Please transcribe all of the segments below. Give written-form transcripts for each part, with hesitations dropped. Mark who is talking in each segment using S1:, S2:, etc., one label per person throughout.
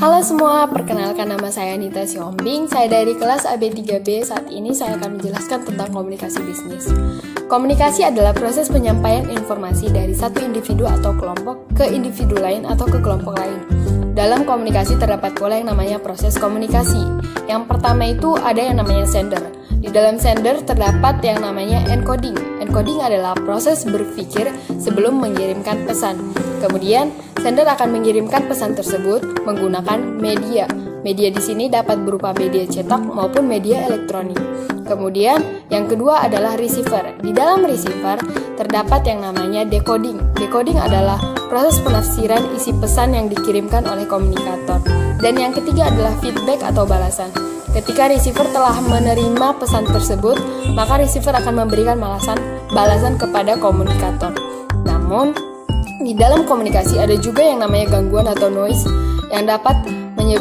S1: Halo semua, perkenalkan nama saya Nita Siombing. Saya dari kelas AB3B. Saat ini saya akan menjelaskan tentang komunikasi bisnis. Komunikasi adalah proses penyampaian informasi dari satu individu atau kelompok ke individu lain atau ke kelompok lain. Dalam komunikasi terdapat pula yang namanya proses komunikasi. Yang pertama itu ada yang namanya sender. Di dalam sender terdapat yang namanya encoding. Encoding adalah proses berpikir sebelum mengirimkan pesan. Kemudian, sender akan mengirimkan pesan tersebut menggunakan media. Media di sini dapat berupa media cetak maupun media elektronik. Kemudian, yang kedua adalah receiver. Di dalam receiver terdapat yang namanya decoding. Decoding adalah proses penafsiran isi pesan yang dikirimkan oleh komunikator. Dan yang ketiga adalah feedback atau balasan. Ketika receiver telah menerima pesan tersebut, maka receiver akan memberikan balasan kepada komunikator. Namun, di dalam komunikasi ada juga yang namanya gangguan atau noise yang dapat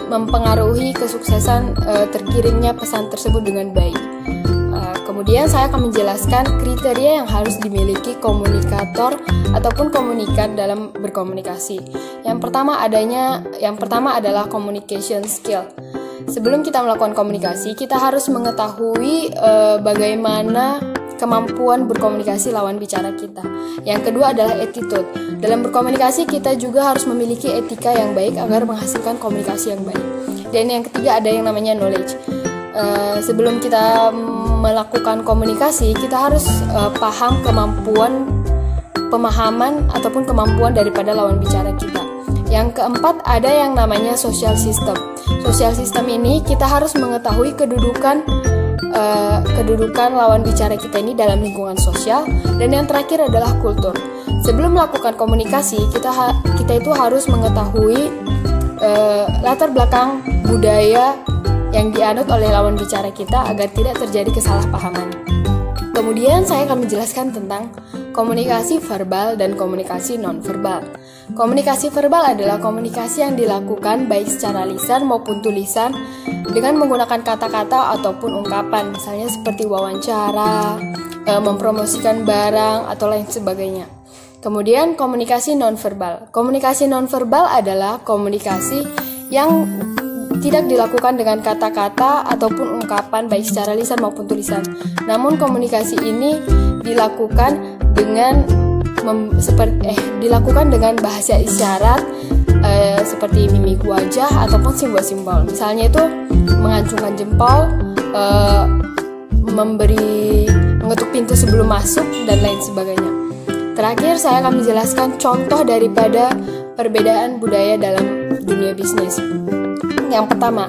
S1: mempengaruhi kesuksesan terkirimnya pesan tersebut dengan baik. Kemudian saya akan menjelaskan kriteria yang harus dimiliki komunikator ataupun komunikan dalam berkomunikasi. Yang pertama adalah communication skill. Sebelum kita melakukan komunikasi, kita harus mengetahui bagaimana kemampuan berkomunikasi lawan bicara kita. Yang kedua adalah attitude. Dalam berkomunikasi, kita juga harus memiliki etika yang baik agar menghasilkan komunikasi yang baik. Dan yang ketiga ada yang namanya knowledge. Sebelum kita melakukan komunikasi, kita harus paham pemahaman ataupun kemampuan daripada lawan bicara kita. Yang keempat ada yang namanya social system. Social system ini kita harus mengetahui kedudukan lawan bicara kita ini dalam lingkungan sosial. Dan yang terakhir adalah kultur. Sebelum melakukan komunikasi, kita itu harus mengetahui latar belakang budaya yang dianut oleh lawan bicara kita agar tidak terjadi kesalahpahaman. Kemudian saya akan menjelaskan tentang komunikasi verbal dan komunikasi nonverbal. Komunikasi verbal adalah komunikasi yang dilakukan baik secara lisan maupun tulisan dengan menggunakan kata-kata ataupun ungkapan, misalnya seperti wawancara, mempromosikan barang, atau lain sebagainya. Kemudian komunikasi nonverbal. Komunikasi nonverbal adalah komunikasi yang tidak dilakukan dengan kata-kata ataupun ungkapan baik secara lisan maupun tulisan. Namun komunikasi ini dilakukan dengan bahasa isyarat seperti mimik wajah ataupun simbol-simbol. Misalnya itu mengacungkan jempol, mengetuk pintu sebelum masuk, dan lain sebagainya. Terakhir saya akan menjelaskan contoh daripada perbedaan budaya dalam dunia bisnis. Yang pertama,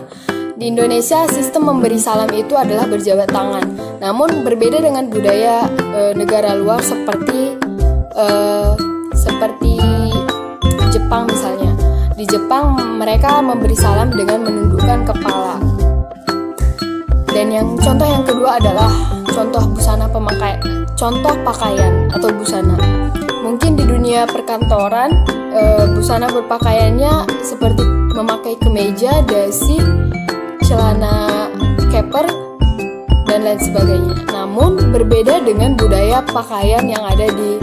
S1: di Indonesia sistem memberi salam itu adalah berjabat tangan. Namun berbeda dengan budaya negara luar seperti Jepang misalnya. Di Jepang mereka memberi salam dengan menundukkan kepala. Dan contoh yang kedua adalah contoh pakaian atau busana. Mungkin di dunia perkantoran busana berpakaiannya seperti memakai kemeja, dasi, celana keper, dan lain sebagainya. Namun berbeda dengan budaya pakaian yang ada di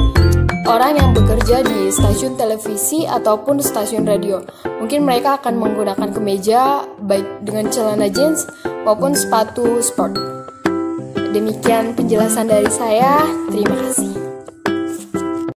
S1: orang yang bekerja di stasiun televisi ataupun stasiun radio. Mungkin mereka akan menggunakan kemeja baik dengan celana jeans maupun sepatu sport. Demikian penjelasan dari saya. Terima kasih.